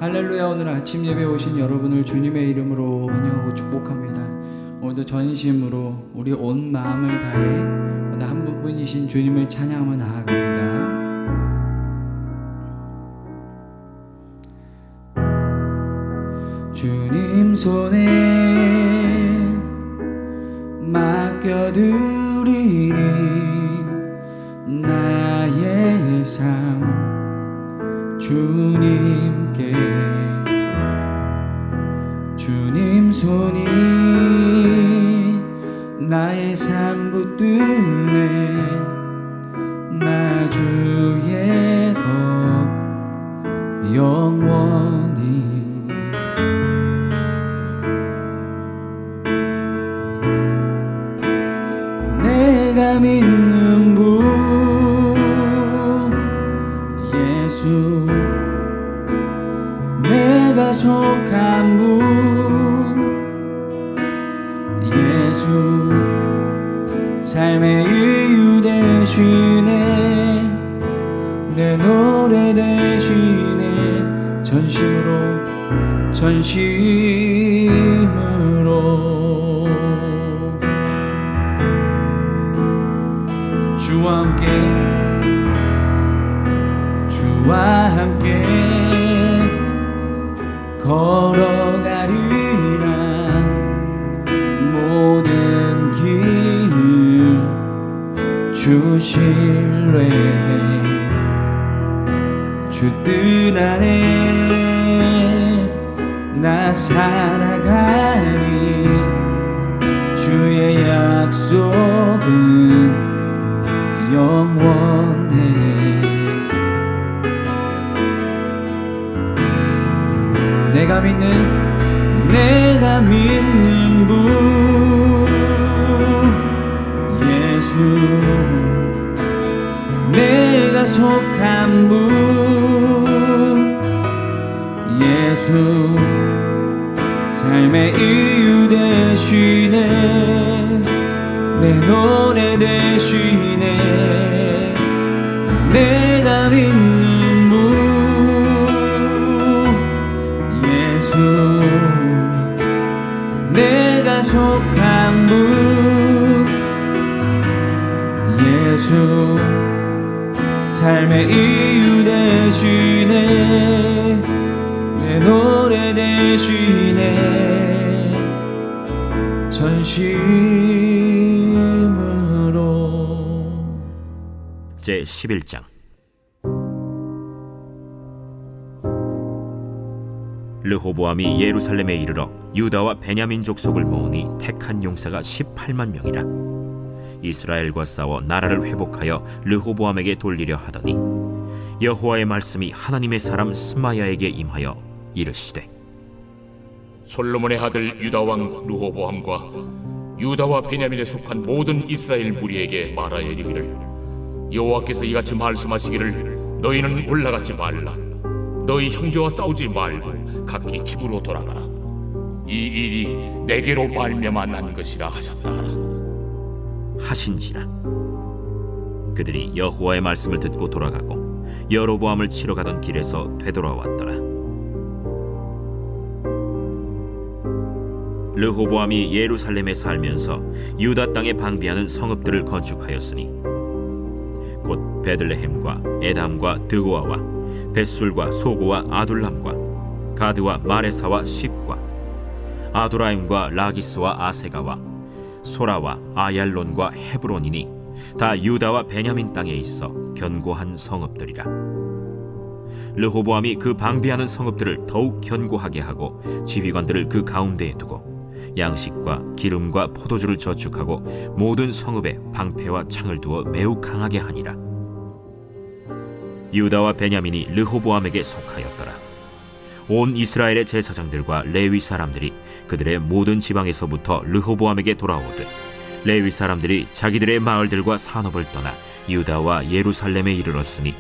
할렐루야. 오늘 아침 예배 오신 여러분을 주님의 이름으로 환영하고 축복합니다. 오늘도 전심으로 우리 온 마음을 다해 오늘 한 분이신 주님을 찬양하며 나아갑니다. 주님 손에 맡겨드리니 나의 삶 주님께, 주님 손이 나의 삶 붙드네. 나 주의 것 영원히. 내가 믿는 분 예수, 내가 속한 분 예수, 삶의 이유 되시네. 내 노래 되시네. 전심으로 주와 함께, 주와 함께 걸어가리라. 모든 길 주 신뢰해. 주 뜻 안에 나 살아가리. 주의 약속은 영원해. 내가 믿는 분 예수, 내가 속한 분 예수, 삶의 이유 되시네. 내 노래 되시네. 내가 믿는 분 예수, 내가 속한 분 예수, 삶의 이유 되시네. 내 노래 되시네. 전심으로. 제11장. 르호보암이 예루살렘에 이르러 유다와 베냐민 족속을 모으니 택한 용사가 18만 명이라. 이스라엘과 싸워 나라를 회복하여 르호보암에게 돌리려 하더니 여호와의 말씀이 하나님의 사람 스마야에게 임하여 이르시되, 솔로몬의 아들 유다 왕 르호보암과 유다와 베냐민에 속한 모든 이스라엘 무리에게 말하여 이르기를, 여호와께서 이같이 말씀하시기를, 너희는 올라가지 말라. 너희 형제와 싸우지 말고 각기 집으로 돌아가라. 이 일이 내게로 말미암아 난 것이라 하셨다 하라. 하신지라. 그들이 여호와의 말씀을 듣고 돌아가고 여로보암을 치러 가던 길에서 되돌아왔더라. 르호보암이 예루살렘에 살면서 유다 땅에 방비하는 성읍들을 건축하였으니 곧 베들레헴과 에담과 드고아와 벳술과 소고와 아둘람과 가드와 마레사와 십과 아도라임과 라기스와 아세가와 소라와 아얄론과 헤브론이니 다 유다와 베냐민 땅에 있어 견고한 성읍들이라. 르호보암이 그 방비하는 성읍들을 더욱 견고하게 하고 지휘관들을 그 가운데에 두고 양식과 기름과 포도주를 저축하고 모든 성읍에 방패와 창을 두어 매우 강하게 하니라. 유다와 베냐민이 르호보암에게 속하였더라. 온 이스라엘의 제사장들과 레위 사람들이 그들의 모든 지방에서부터 르호보암에게 돌아오듯 레위 사람들이 자기들의 마을들과 산업을 떠나 유다와 예루살렘에 이르렀으니,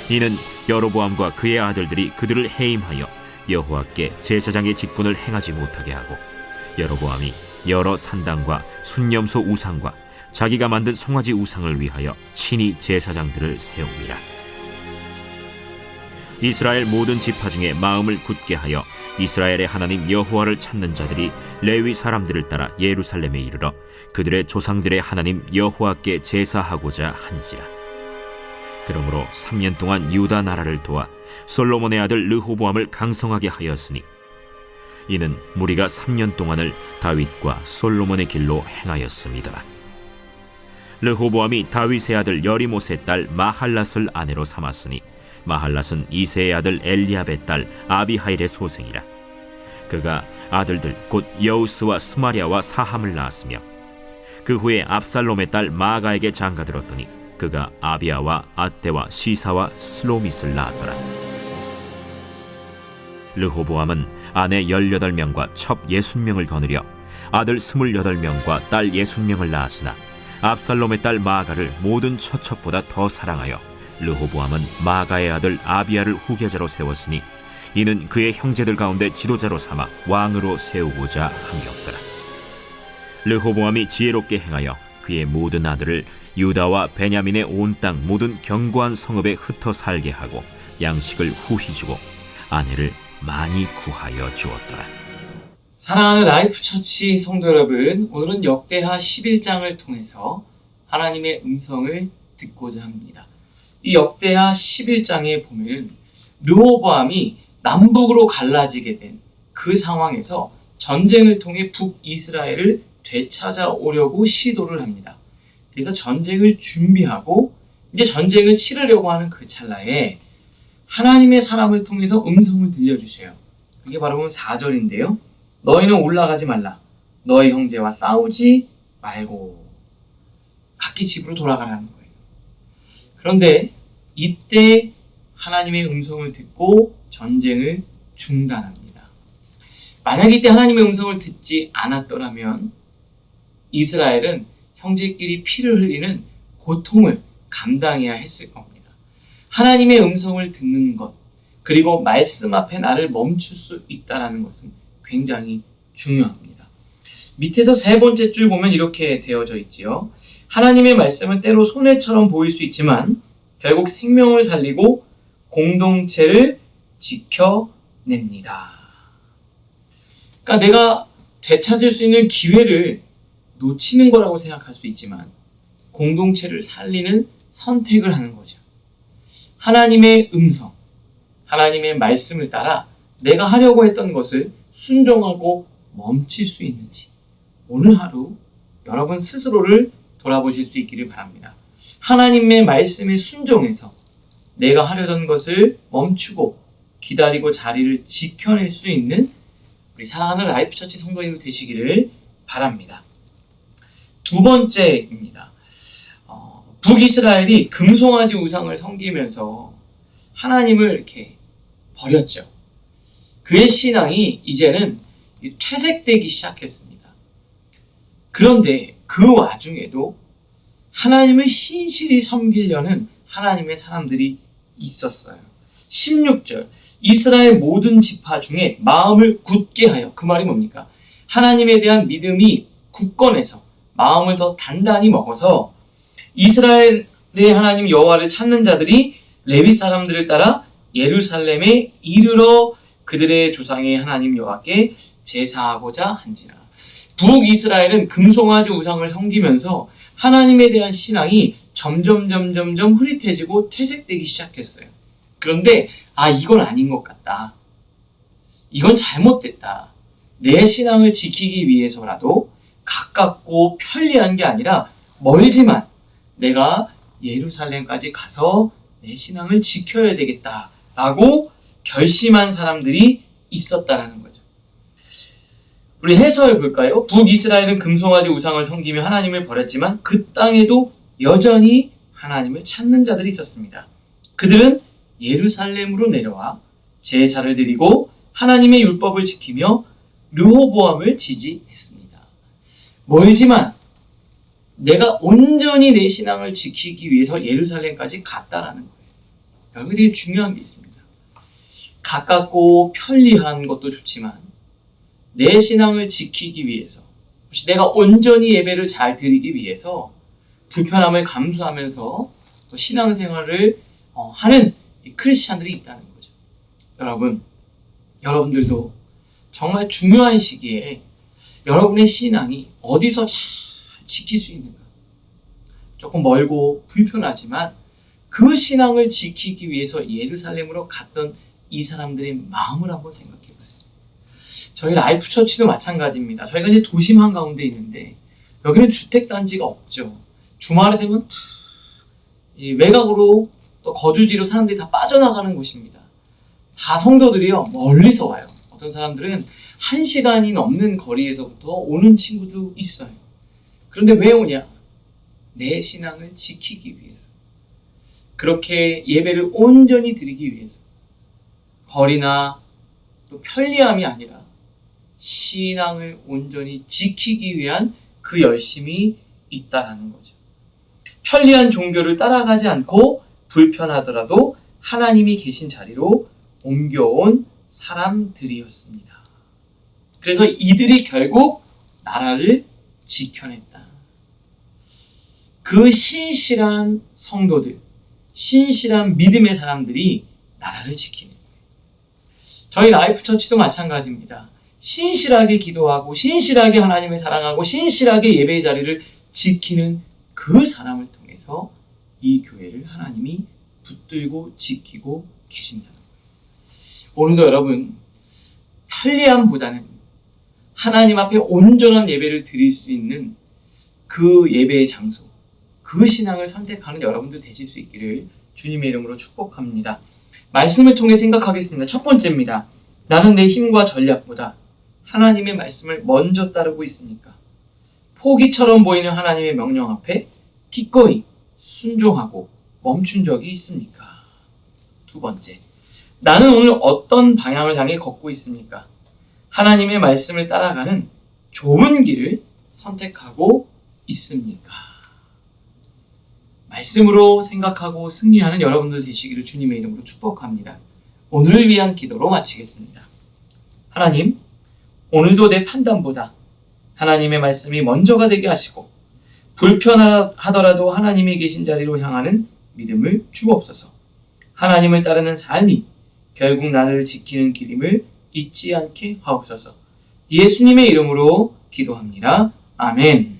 이는 여로보암과 그의 아들들이 그들을 해임하여 여호와께 제사장의 직분을 행하지 못하게 하고, 여로보암이 여러 산당과 순념소 우상과 자기가 만든 송아지 우상을 위하여 친히 제사장들을 세웁니다. 이스라엘 모든 지파 중에 마음을 굳게 하여 이스라엘의 하나님 여호와를 찾는 자들이 레위 사람들을 따라 예루살렘에 이르러 그들의 조상들의 하나님 여호와께 제사하고자 한지라. 그러므로 3년 동안 유다 나라를 도와 솔로몬의 아들 르호보암을 강성하게 하였으니 이는 무리가 3년 동안을 다윗과 솔로몬의 길로 행하였음이더라. 르호보암이 다윗의 아들 여리못의 딸 마할랏을 아내로 삼았으니 마할랏은 이새의 아들 엘리압의 딸 아비하일의 소생이라. 그가 아들들 곧 여우스와 스마리아와 사함을 낳았으며 그 후에 압살롬의 딸 마아가에게 장가들었더니 그가 아비아와 아떼와 시사와 슬로밋을 낳았더라. 르호보암은 아내 18명과 첩 60명을 거느려 아들 28명과 딸 60명을 낳았으나 압살롬의 딸 마아가를 모든 처첩보다 더 사랑하여 르호보암은 마아가의 아들 아비아를 후계자로 세웠으니 이는 그의 형제들 가운데 지도자로 삼아 왕으로 세우고자 함이었더라. 르호보암이 지혜롭게 행하여 그의 모든 아들을 유다와 베냐민의 온 땅 모든 견고한 성읍에 흩어 살게 하고 양식을 후히 주고 아내를 많이 구하여 주었더라. 사랑하는 라이프 처치 성도 여러분, 오늘은 역대하 11장을 통해서 하나님의 음성을 듣고자 합니다. 이 역대하 11장에 보면 르호보암이 남북으로 갈라지게 된 그 상황에서 전쟁을 통해 북이스라엘을 되찾아오려고 시도를 합니다. 그래서 전쟁을 준비하고 이제 전쟁을 치르려고 하는 그 찰나에 하나님의 사람을 통해서 음성을 들려주세요. 그게 바로 4절인데요. 너희는 올라가지 말라. 너희 형제와 싸우지 말고 각기 집으로 돌아가라는 거예요. 그런데 이때 하나님의 음성을 듣고 전쟁을 중단합니다. 만약 이때 하나님의 음성을 듣지 않았더라면 이스라엘은 형제끼리 피를 흘리는 고통을 감당해야 했을 겁니다. 하나님의 음성을 듣는 것, 그리고 말씀 앞에 나를 멈출 수 있다는 것은 굉장히 중요합니다. 밑에서 3번째 줄 보면 이렇게 되어져 있지요. 하나님의 말씀은 때로 손해처럼 보일 수 있지만 결국 생명을 살리고 공동체를 지켜냅니다. 그러니까 내가 되찾을 수 있는 기회를 놓치는 거라고 생각할 수 있지만 공동체를 살리는 선택을 하는 거죠. 하나님의 음성, 하나님의 말씀을 따라 내가 하려고 했던 것을 순종하고 멈출 수 있는지 오늘 하루 여러분 스스로를 돌아보실 수 있기를 바랍니다. 하나님의 말씀에 순종해서 내가 하려던 것을 멈추고 기다리고 자리를 지켜낼 수 있는 우리 사랑하는 라이프 처치 성도님들 되시기를 바랍니다. 2번째입니다. 북이스라엘이 금송아지 우상을 섬기면서 하나님을 이렇게 버렸죠. 그의 신앙이 이제는 퇴색되기 시작했습니다. 그런데 그 와중에도 하나님을 신실히 섬기려는 하나님의 사람들이 있었어요. 16절 이스라엘 모든 지파 중에 마음을 굳게 하여, 그 말이 뭡니까? 하나님에 대한 믿음이 굳건해서 마음을 더 단단히 먹어서 이스라엘의 하나님 여호와를 찾는 자들이 레위 사람들을 따라 예루살렘에 이르러 그들의 조상의 하나님 여호와께 제사하고자 한지라. 북이스라엘은 금송아지 우상을 섬기면서 하나님에 대한 신앙이 점점 흐릿해지고 퇴색되기 시작했어요. 그런데 이건 아닌 것 같다. 이건 잘못됐다. 내 신앙을 지키기 위해서라도 가깝고 편리한 게 아니라 멀지만 내가 예루살렘까지 가서 내 신앙을 지켜야 되겠다라고 결심한 사람들이 있었다라는 거죠. 우리 해설 볼까요? 북이스라엘은 금송아지 우상을 섬기며 하나님을 버렸지만 그 땅에도 여전히 하나님을 찾는 자들이 있었습니다. 그들은 예루살렘으로 내려와 제사를 드리고 하나님의 율법을 지키며 르호보암을 지지했습니다. 멀지만 내가 온전히 내 신앙을 지키기 위해서 예루살렘까지 갔다라는 거예요. 여기 되게 중요한 게 있습니다. 가깝고 편리한 것도 좋지만 내 신앙을 지키기 위해서, 혹시 내가 온전히 예배를 잘 드리기 위해서 불편함을 감수하면서 또 신앙생활을 하는 크리스찬들이 있다는 거죠. 여러분들도 정말 중요한 시기에 여러분의 신앙이 어디서 잘 지킬 수 있는가? 조금 멀고 불편하지만 그 신앙을 지키기 위해서 예루살렘으로 갔던 이 사람들의 마음을 한번 생각해 보세요. 저희 라이프 처치도 마찬가지입니다. 저희가 이제 도심 한가운데 있는데 여기는 주택단지가 없죠. 주말에 되면 이 외곽으로 또 거주지로 사람들이 다 빠져나가는 곳입니다. 다 성도들이요 멀리서 와요. 어떤 사람들은 1시간이 넘는 거리에서부터 오는 친구도 있어요. 그런데 왜 오냐? 내 신앙을 지키기 위해서. 그렇게 예배를 온전히 드리기 위해서. 거리나 또 편리함이 아니라 신앙을 온전히 지키기 위한 그 열심이 있다라는 거죠. 편리한 종교를 따라가지 않고 불편하더라도 하나님이 계신 자리로 옮겨온 사람들이었습니다. 그래서 이들이 결국 나라를 지켜냈다. 그 신실한 성도들, 신실한 믿음의 사람들이 나라를 지키는 거예요. 저희 라이프 처치도 마찬가지입니다. 신실하게 기도하고 신실하게 하나님을 사랑하고 신실하게 예배의 자리를 지키는 그 사람을 통해서 이 교회를 하나님이 붙들고 지키고 계신다는 거예요. 오늘도 여러분 편리함보다는 하나님 앞에 온전한 예배를 드릴 수 있는 그 예배의 장소, 그 신앙을 선택하는 여러분들 되실 수 있기를 주님의 이름으로 축복합니다. 말씀을 통해 생각하겠습니다. 첫 번째입니다. 나는 내 힘과 전략보다 하나님의 말씀을 먼저 따르고 있습니까? 포기처럼 보이는 하나님의 명령 앞에 기꺼이 순종하고 멈춘 적이 있습니까? 두 번째, 나는 오늘 어떤 방향을 향해 걷고 있습니까? 하나님의 말씀을 따라가는 좁은 길을 선택하고 있습니까? 말씀으로 생각하고 승리하는 여러분들 되시기를 주님의 이름으로 축복합니다. 오늘을 위한 기도로 마치겠습니다. 하나님, 오늘도 내 판단보다 하나님의 말씀이 먼저가 되게 하시고 불편하더라도 하나님이 계신 자리로 향하는 믿음을 주옵소서. 하나님을 따르는 삶이 결국 나를 지키는 길임을 잊지 않게 하옵소서. 예수님의 이름으로 기도합니다. 아멘.